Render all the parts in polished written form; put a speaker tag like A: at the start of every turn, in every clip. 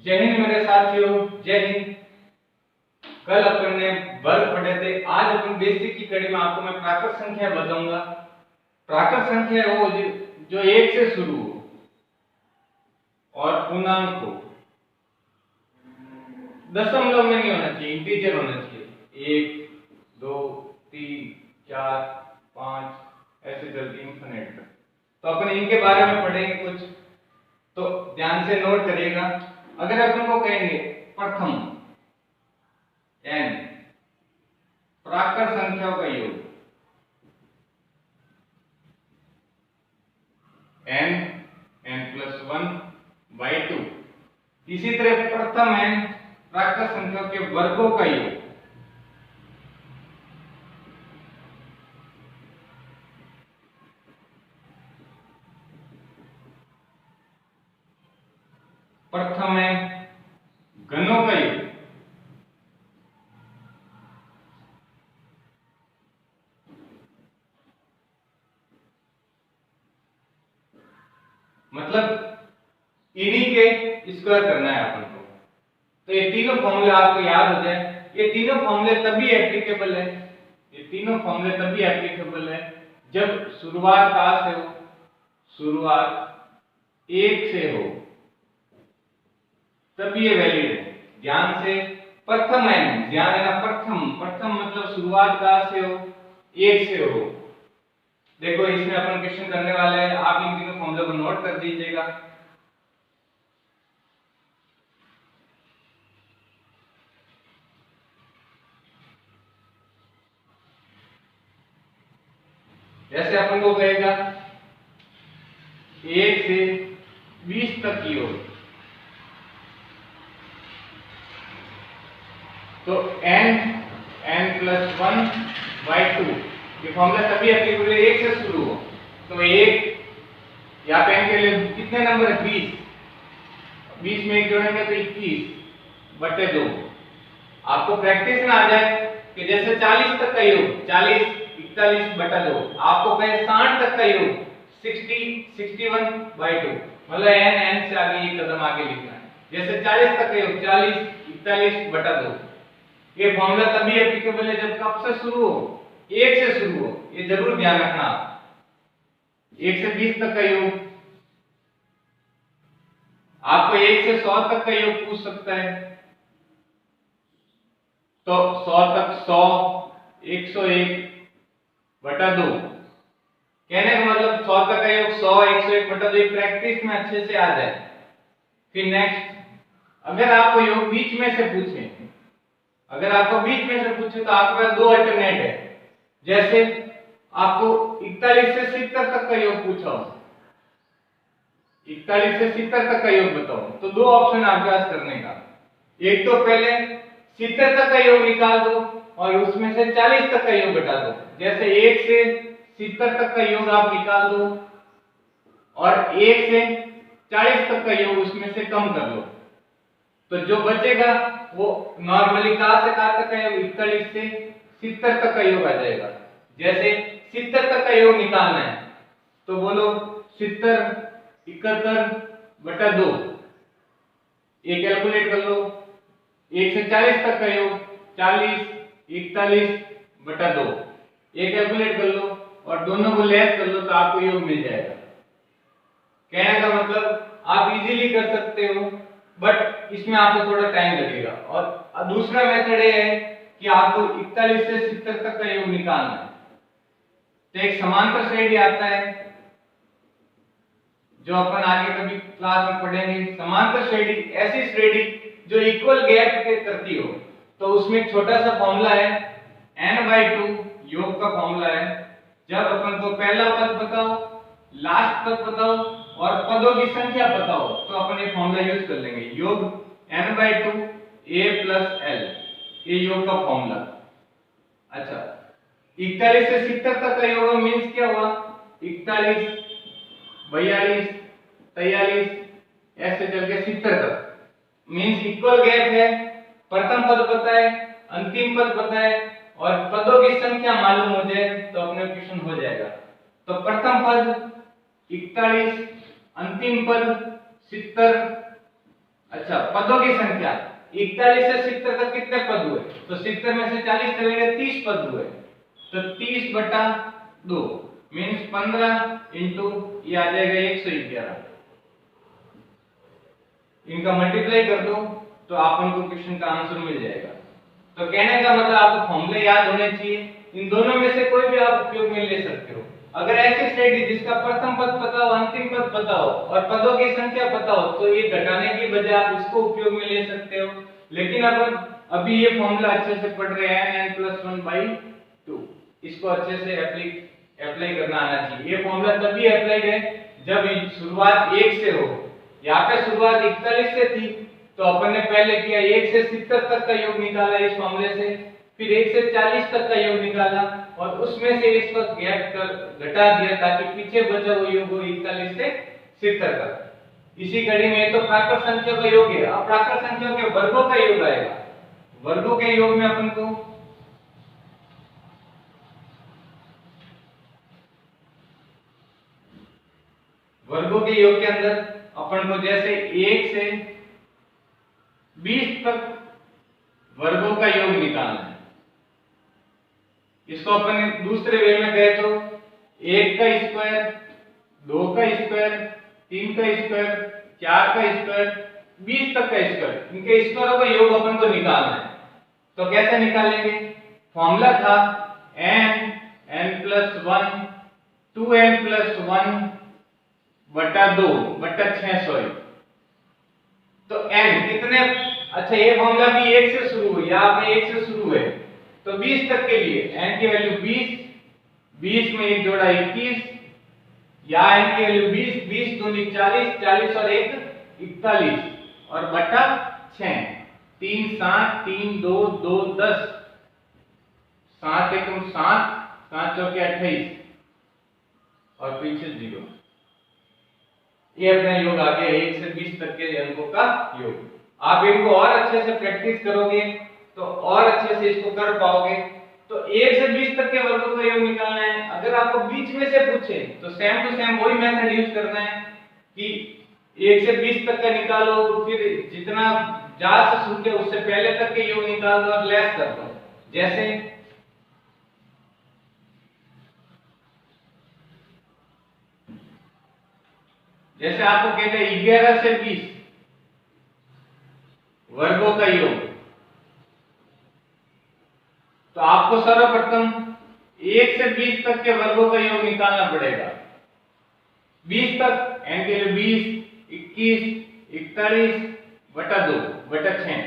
A: जय हिंद मेरे साथियों, जय हिंद। कल अपन ने वर्ग पढ़े थे। आज अपन बेसिक की कड़ी में आपको मैं प्राकृत संख्या बताऊंगा। प्राकृत संख्या वो जो एक से शुरू हो और पूर्णांक हो, दशमलव में नहीं होना चाहिए, इंटीजर होना चाहिए। 1 2 3 4 5 ऐसे चलती इन्फिनिट तक। तो अपन इनके बारे में पढ़ेंगे कुछ, तो ध्यान से नोट करिएगा। अगर अपन को कहेंगे प्रथम n प्राकृत संख्याओं का योग n+1/2, इसी तरह प्रथम n प्राकृत संख्याओं के वर्गों का योग प्रथम n घनों का योग मतलब इन्हीं के स्क्वायर करना है अपन को। तो ये तीनों फॉर्मूले आपको याद हो जाए। ये तीनों फॉर्मूले तभी एप्लीकेबल है, ये तीनों फॉर्मूले तभी एप्लीकेबल है जब शुरुआत कहां से हो, शुरुआत 1 से हो, तभी ये वैलिड है। ध्यान से, प्रथम n, ध्यान देना, प्रथम मतलब शुरुआत कहां से हो, 1 से हो। देखो इसमें अपन क्वेश्चन करने वाले हैं, आप इन तीनों फॉर्मूले को नोट कर दीजिएगा। जैसे अपन को कहेगा 1 से 20 तक की ओर, तो n+1/2 ये फॉर्मूला तभी एप्लीकेबल है 1 से शुरू हो। तो 1 यहाँ पे n के लिए कितने नंबर है, 20 में 1 जोड़ेंगे तो 21/2। आपको प्रैक्टिस में आ जाए कि जैसे 40 तक का योग 40 41/2, आपको कहे 60 तक का योग 61/2, मतलब n से आगे एक कदम आगे लिखना है। जैसे 40 तक का योग 40 41/2। ये फॉर्मूला तभी एप्लीकेबल है जब कब से शुरू हो, 1 से शुरू हो। ये जरूर ध्यान रखना। 1 से 20 तक का योग, आपको 1 से 100 तक का योग पूछ सकता है, तो 100 तक 100 101/2। कहने का मतलब 100 तक का योग 100 101/2 प्रैक्टिस में अच्छे से आ जाए। फिर नेक्स्ट, अगर आपको योग बीच में से पूछे, अगर आपको बीच में से पूछे तो आपके पास दो अल्टरनेट है। जैसे आपको 41 से 70 तक का योग पूछा हो, 41 से 70 तक का योग बताओ, तो दो ऑप्शन आपके पास करने का। एक तो पहले 70 तक का योग निकाल दो और उसमें से 40 तक का योग घटा दो। जैसे 1 से 70 तक का योग आप निकाल दो और 1 से 40 तक का योग उसमें से कम कर लो, तो जो बचेगा वो नॉर्मली कहां से कहां तक का योग, 41 से 70 तक का योग आ जाएगा। जैसे 70 तक का योग निकालना है तो बोलो 70 71/2, ये कैलकुलेट कर लो। 1 से 40 तक का योग 40 41/2, ये कैलकुलेट कर लो और दोनों को लेस कर लो तो आपको योग मिल जाएगा। कहने का मतलब आप इजीली कर सकते हो, बट इसमें आपको थोड़ा टाइम लगेगा। और दूसरा मेथड ये है कि आपको 41 से 70 तक का योग निकालना है। तो एक समांतर श्रेणी आता है जो अपन आगे कभी क्लास में पढ़ेंगे। समांतर श्रेणी ऐसी श्रेणी जो इक्वल गैप के करती हो, तो उसमें एक छोटा सा फॉर्मूला है, n/2 योग का फॉर्मूला है। जब अपन को पहला पद बताओ, लास्ट पद बताओ और पदों की संख्या बताओ, तो अपन ये फॉर्मूला यूज कर लेंगे। योग n/2 a+l, ये योग का फॉर्मूला। अच्छा, 41 से 70 तक का योग मींस क्या हुआ, 41 42 43 ऐसे चल के 70 तक, मींस इक्वल गैप है। प्रथम पद पता है, अंतिम पद पता है और पदों की संख्या मालूम हो जाए तो अपने क्वेश्चन हो जाएगा। तो प्रथम पद 41, अंतिम पद 70, अच्छा, पदों की संख्या 41 से 70 तक कितने पद हुए? तो 70 में से 40 चलेगा 30 पद हुए। तो 30 बटा 2 मीन्स 15 इंटू ये आ जाएगा 111। इनका मल्टीप्लाई कर दो तो आपन को क्वेश्चन का आंसर मिल जाएगा। तो कहने का मतलब आपको फॉर्मूले याद होने चाहिए। इन दोनों में से कोई भी आप उपयोग में ले सकते हो। अगर ऐसी स्ट्रेटजी जिसका प्रथम पद पता हो, अंतिम पद पता हो और पदों की संख्या पता हो तो ये घटाने की बजाय आप इसको उपयोग में ले सकते हो। लेकिन अभी ये फॉर्मूला अच्छे से पढ़ रहे हैं n+1/2, इसको अच्छे से अप्लाई करना आना चाहिए। ये फॉर्मूला तभी अप्लाइड है जब शुरुआत 1 से हो। यहाँ पे शुरुआत 41 से थी तो अपन ने पहले किया 1 से 70 तक का योग निकाला इस फॉर्मूले से, फिर 1 से 40 तक का योग निकाला और उसमें से इसको गैप कर घटा दिया ताकि पीछे बचा हुआ योग हो 41 से 70 तक। इसी कड़ी में तो प्राकृत संख्या का योग है। अब प्राकृत संख्या के वर्गों का योग आएगा। वर्गों के योग में अपन को वर्गों के योग के अंदर अपन को जैसे 1 से 20 तक वर्गों का योग निकालना है। इसको अपन दूसरे वे में कहे तो 1 का स्क्वायर, 2 का स्क्वायर, 3 का स्क्वायर, 4 का स्क्वायर, 20 तक का स्क्वायर, इनके स्क्वायरों का योग अपन को निकालना है। तो कैसे निकालेंगे? फॉर्मूला था n+1 2n+1 बटा 2 बटा 6 सॉरी। तो n कितने, अच्छा ये फॉर्मूला भी 1 से शुरू हुई, यहाँ पे 1 से शुरू है तो 20 तक के लिए n की वैल्यू 20, 20 में 1 जोड़ा 21, यहाँ n की वैल्यू 20, 20 दूनी 40, 40 और 1 41 और बटा 6, 3 7, 3 2 2 10, 7 एकम 7, 7 चौके 28 और पीछे 0। ये अपना योग आ गया 1 से 20 तक के अंकों का योग। आप इनको और अच्छे से प्रैक्टिस करोगे तो और अच्छे से इसको कर पाओगे। तो 1 से 20 तक के वर्गों का योग निकालना है। अगर आपको बीच में से पूछे तो सेम टू सेम वही मेथड यूज करना है कि 1 से 20 तक का निकालो, तो फिर जितना जा से छूटे उससे पहले तक के योग निकाल दो और लेस कर दो। जैसे आपको कहते हैं 11 से 20 वर्गों का योग, तो आपको सर्वप्रथम 1 से 20 तक के वर्गों का योग निकालना पड़ेगा। 20 तक n के लिए 20, 21, 41 बटा 2 बटा 6।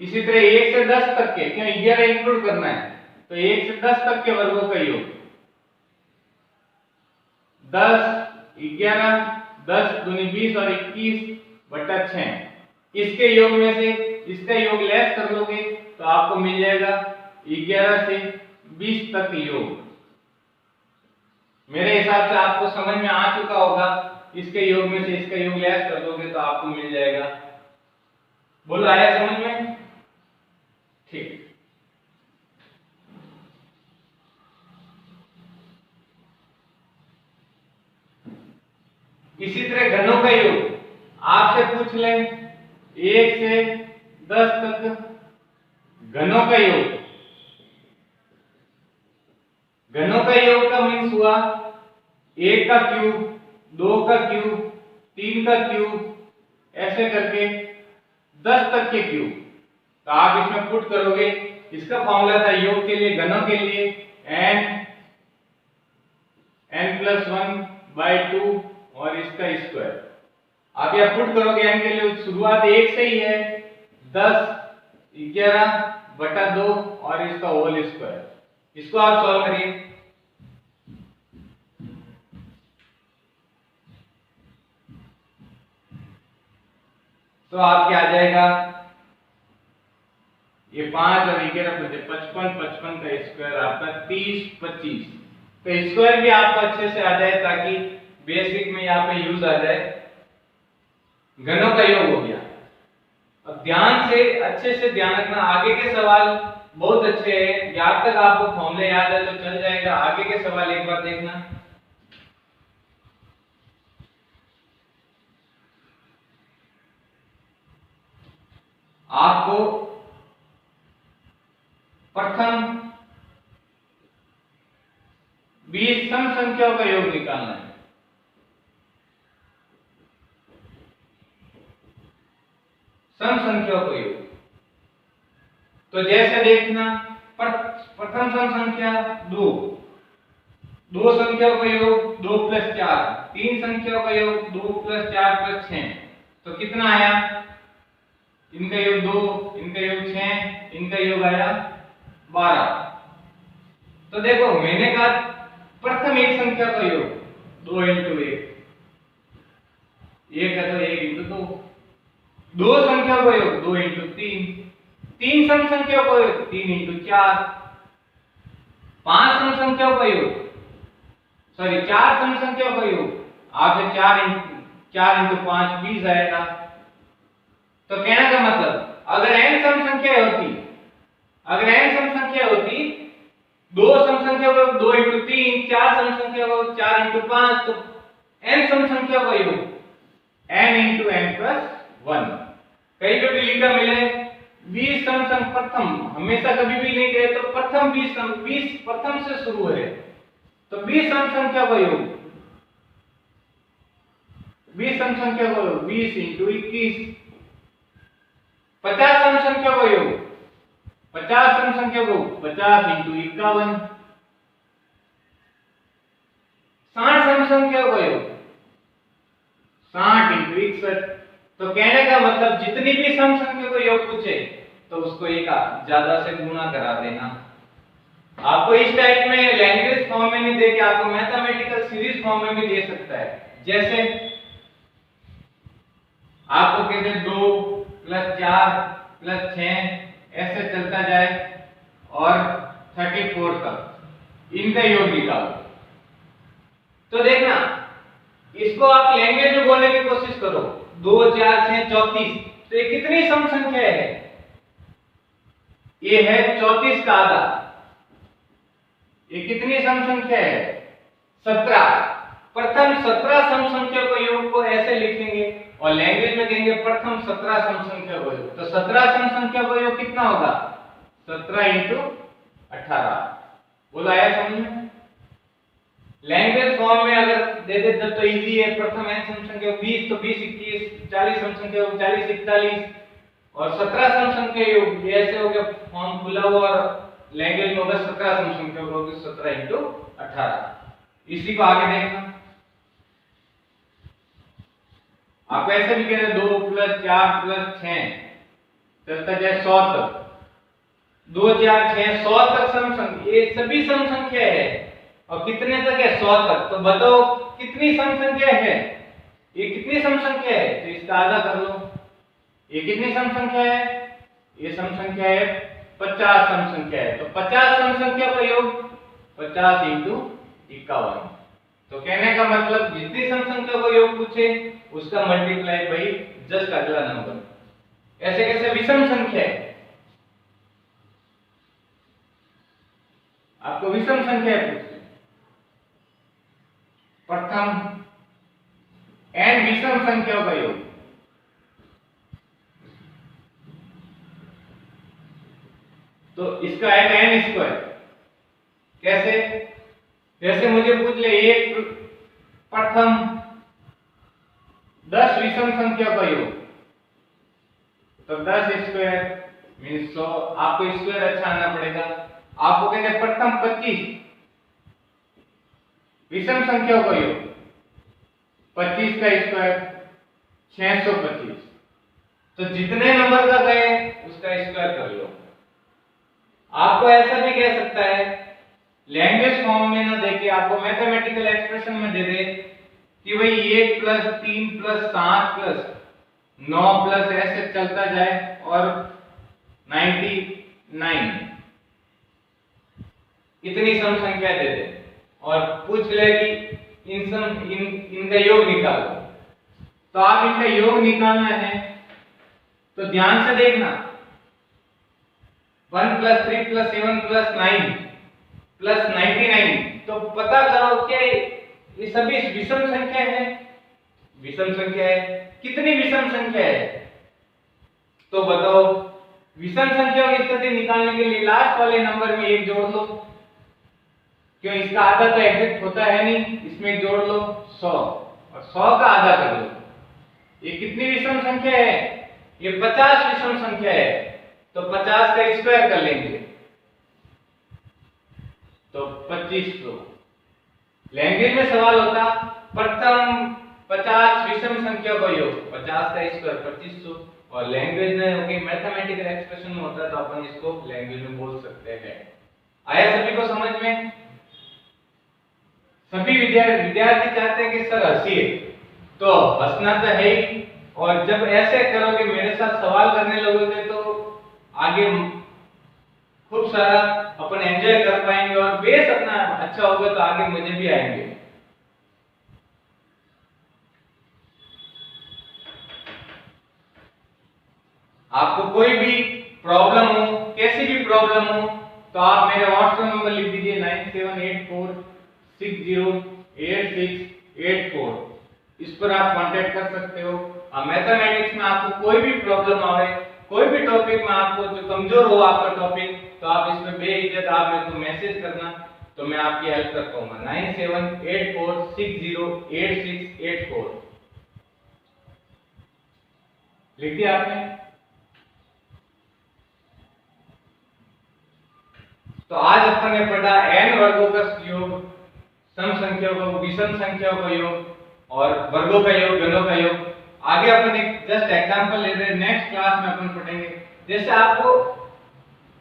A: इसी तरह 1 से 10 तक के, क्यों 11 इंक्लूड करना है, तो 1 से 10 तक के वर्गों का योग 10, 11, 10 दूनी 20 और 21 बटा 6। इसके योग में से इसका योग लेस कर लोगे तो आपको मिल जाएगा 11 से 20 तक योग। मेरे हिसाब से आपको समझ में आ चुका होगा। इसके योग में से इसका योग लेस कर दोगे तो आपको मिल जाएगा। बोलो आया समझ में? ठीक। इसी तरह घनों का योग आपसे पूछ लें 1 से 10 तक घनों का योग। घनों का योग का मीन्स हुआ 1 का क्यूब, 2 का क्यूब, 3 का क्यूब, ऐसे करके 10 तक के क्यूब। तो आप इसमें पुट करोगे, इसका फॉर्मूला था योग के लिए, घनों के लिए n+1/2 और इसका स्क्वायर। आप यह पुट करोगे n के लिए शुरुआत 1 से ही है, 10, 11 बटा 2 और इसका होल स्क्वायर। इसको आप सॉल्व करिए। तो आपके आ जाएगा ये 5 और 11 55, 55 का स्क्वायर आपका 30, 25। तो स्क्वायर भी आपको अच्छे से आ जाए ताकि बेसिक में यहाँ पे यूज आ जाए। घनों का योग हो गया। अब ध्यान से अच्छे से ध्यान रखना, आगे के सवाल बहुत अच्छे हैं। यहाँ तक आपको फॉर्मूले याद है तो चल जाएगा, आगे के सवाल एक बार देखना। आपको प्रथम 20 सम संख्याओं का योग निकालना है। सम संख्याओं का योग, तो जैसे देखना, प्रथम सम संख्या 2, दो संख्याओं का योग 2 + 4, तीन संख्याओं का योग 2 + 4 + 6, तो कितना आया? इनका योग 2, इनका योग 6, इनका योग आया 12। तो देखो मैंने कहा प्रथम एक संख्या का योग 2 × 1, एक है तो 1 × 2, दो संख्याओं का योग 2 × 3, तीन सम संख्याओं का योग 3 × 4, पांच सम संख्याओं का योग, सॉरी 4 सम संख्याओं का योग, आप 4 × 5 20 आएगा। तो कहने का मतलब अगर n सम संख्या होती, दो सम संख्या का योग 2 × 3, चार सम संख्या का योग 4 × 5, तो n सम संख्या का योग n × n + 1। कहीं पे भी लिखा मिले 20 सम संख्या, प्रथम हमेशा कभी भी नहीं गए तो प्रथम 20 प्रथम से शुरू है, तो 20 सम संख्या का योग 20 सम संख्या का योग 20 × 21, 50 सम संख्या का योग 50 सम संख्या को 50 × 51, 60 सम संख्या का योग 60 × 61। तो कहने का मतलब जितनी भी सम संख्या को योग पूछे तो उसको एक ज्यादा से गुणा करा देना। आपको इस टाइप में लैंग्वेज फॉर्म में नहीं दे के आपको मैथमेटिकल सीरीज फॉर्म में भी दे सकता है। जैसे आपको कहते 2 + 4 + 6 ऐसे चलता जाए और 34 तक इनका योग निकालो। तो देखना इसको आप लैंग्वेज में बोलने की कोशिश करो, 2 4 6 34, तो ये कितनी सम संख्या है? ये है 34 का आधा। ये कितनी सम संख्या है? 17। प्रथम 17 सम संख्या को योग को ऐसे लिखेंगे और लैंग्वेज में कहेंगे प्रथम 17 सम संख्या को योग। तो 17 सम संख्या को योग कितना होगा? 17 × 18। बोला आया समझ में? लैंग्वेज फॉर्म में अगर दे दे तब तो इजी है। प्रथम n सम संख्या 20, तो 20 21, 40 सम संख्या 40 41 और 17 सम संख्या योग, ये ऐसे हो गया फॉर्म खुला हुआ और लैंग्वेज में होगा 17 सम संख्या को 17 × 18। इसी को आगे देखना, आप ऐसे भी कह रहे 2 + 4 + 6 चलता जाए 100 तक, 2 4 6 100 तक सम संख्या, ये सभी सम संख्या है और कितने तक है? 100 तक। तो बताओ कितनी सम संख्या है? ये कितनी सम संख्या है? तो इसका आधा कर लो। ये कितनी सम संख्या है? ये सम संख्या है 50 सम संख्या है। तो 50 सम संख्या का योग 50 × 51। तो कहने का मतलब जितनी सम संख्या को योग पूछे उसका मल्टीप्लाई बाई जस्ट अगला नंबर। ऐसे कैसे विषम संख्या है, आपको विषम संख्या पूछे, प्रथम n विषम संख्याओं का योग, तो इसका आएगा n²। कैसे? जैसे मुझे पूछ ले एक प्रथम 10 विषम संख्या का योग, तो 10² मीन्स 100। आपको स्क्वायर अच्छा आना पड़ेगा। आपको कहते हैं प्रथम 25 विषम संख्याओं का योग, 25 का स्क्वायर 625। तो जितने नंबर का गए उसका स्क्वायर कर लो। आपको ऐसा भी कह सकता है, लैंग्वेज फॉर्म में ना देके आपको मैथमेटिकल एक्सप्रेशन में दे दे कि भाई 1 + 3 + 7 + 9 ऐसे चलता जाए और 99 इतनी सम संख्या दे दे और पूछ ले कि इनका योग निकालो। तो आप इनका योग निकालना है तो ध्यान से देखना, 1 + 3 + 7 + 9 + 99, तो पता करो क्या ये सभी विषम संख्या है? विषम संख्या है। कितनी विषम संख्या है? तो बताओ, विषम संख्याओं की स्थिति निकालने के लिए लास्ट वाले नंबर में एक जोड़ लो, क्यों इसका आधा तो एग्जैक्ट होता है नहीं, इसमें एक जोड़ लो 100 और 100 का आधा कर लो। ये कितनी विषम संख्या है? ये 50 विषम संख्या है, तो 50 का स्क्वायर कर लेंगे तो 2500। लैंग्वेज में सवाल होता प्रथम 50 विषम संख्या का योग, 50 का स्क्वायर 2500, और लैंग्वेज में ओके मैथमेटिकल एक्सप्रेशन में होता है तो अपन इसको लैंग्वेज में बोल सकते हैं। आया सभी को समझ में? सभी विद्यार्थी चाहते हैं कि सर हंसिए, तो हंसना तो है ही, और जब ऐसे करोगे मेरे साथ सवाल करने लगोगे तो आगे खूब सारा अपन एंजॉय कर पाएंगे और बेस अपना अच्छा होगा तो आगे मजे भी आएंगे। आपको कोई भी प्रॉब्लम हो, कैसी भी प्रॉब्लम हो, तो आप मेरे व्हाट्सएप नंबर लिख दीजिए 9784608684। इस पर आप कांटेक्ट कर सकते हो। मैथमेटिक्स में आपको कोई भी प्रॉब्लम आए, कोई भी टॉपिक में आपको जो कमजोर हो आपका टॉपिक, तो आप इसमें बेझिझक आप मेरे को मैसेज करना, तो मैं आपकी हेल्प कर पाऊंगा। 9784608684 लिख दिया आपने? तो आज अपन ने पढ़ा n वर्गों का योग, सम संख्याओं का, विषम संख्याओं का योग और वर्गों का योग, घनों का योग। आगे अपन एक जस्ट एग्जांपल ले रहे हैं, नेक्स्ट क्लास में अपन पढ़ेंगे। जैसे आपको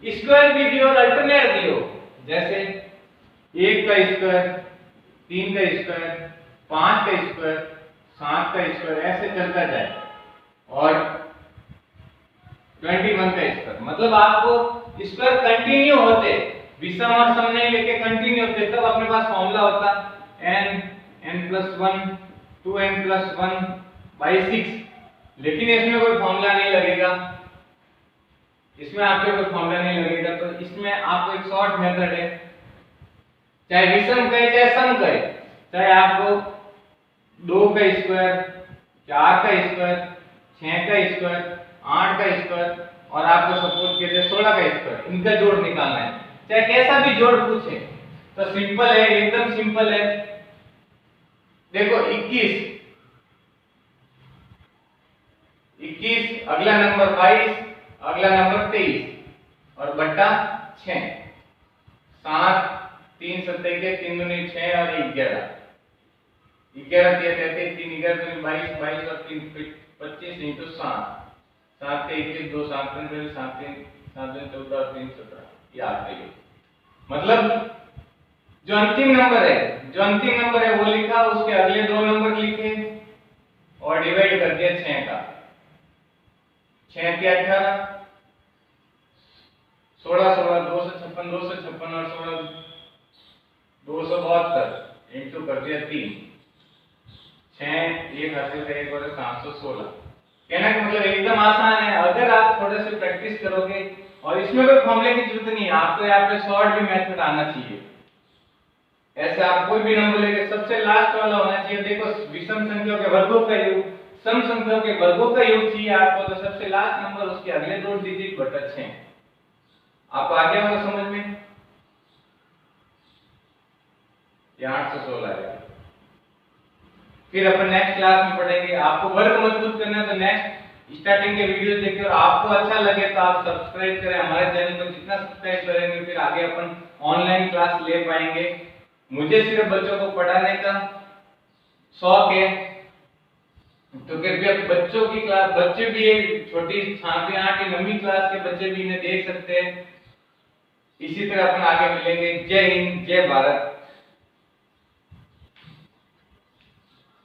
A: स्क्वायर भी दियो और अल्टरनेट दियो, जैसे 1 का स्क्वायर, 3 का स्क्वायर, 5 का स्क्वायर, 7 का स्क्वायर, ऐसे चलता जाए, और 21 का स्क्वायर। मतलब आपको स्क्वायर कंटिन्यू होते, विषम और सम नहीं लेके कंटिन्यू होते, तब अपने पास फॉर्मूला होता n+1 2n+1/6। लेकिन इसमें कोई फॉर्मूला नहीं लगेगा, इसमें आपके कोई फॉर्मूला नहीं लगेगा। तो इसमें आपको एक शॉर्ट मेथड है, चाहे विषम कहे चाहे सम कहे, चाहे आपको 2 का स्क्वायर, 4 का स्क्वायर, 6 का स्क्वायर, 8 का स्क्वायर, और आपको सपोज कहते हैं 16 का स्क्वायर, इनका जोड़ निकालना है, चाहे कैसा भी जोड़ पूछे, तो सिंपल है, एकदम सिंपल है। देखो 21, अगला नंबर 22, अगला नंबर 23 और बट्टा 6, 7 3 7 के 3 दूनी 6 और 11, 11 3 33 3 11 दूनी 22, 22 और 3 25 into 7, 7 के 21 2 7 3 7 3 7 14 और 3 17, ये आपका योग। मतलब जो अंतिम नंबर है वो लिखा, उसके अगले 2 नंबर लिखे और डिवाइड कर दिया 6 का, 6 के 18, 16 16 256 256 और 16 272 इंटू कर दिया 3, 6 1 हासिल से 1 और 716। कहने का मतलब एकदम आसान है, अगर आप थोड़े से प्रैक्टिस करोगे, और इसमें कोई फॉर्मूले की जरूरत नहीं है, आपको यहाँ पे शॉर्ट भी मेथड आना चाहिए। ऐसे आप कोई भी नंबर लेके सबसे लास्ट वाला होना चाहिए। देखो विषम संख्याओं के वर्गों का योग, सम संख्याओं के वर्गों का योग चाहिए आपको, तो सबसे लास्ट नंबर उसके अगले 2 डिजिट बटा 6। आपको आ गया होगा समझ में? ये 816 है। फिर अपन नेक्स्ट क्लास में पढ़ेंगे। आपको वर्ग मजबूत करना है तो नेक्स्ट स्टार्टिंग के वीडियो देखिए, और आपको अच्छा लगे तो आप सब्सक्राइब करें हमारे चैनल को। जितना सब्सक्राइब करेंगे फिर आगे अपन ऑनलाइन क्लास ले पाएंगे। मुझे सिर्फ बच्चों को पढ़ाने का शौक है, तो कृपया बच्चों की क्लास, बच्चे भी छोटी 7वीं 8वीं 9वीं क्लास के बच्चे भी इन्हें देख सकते हैं। इसी तरह अपन आगे मिलेंगे। जय हिंद, जय भारत।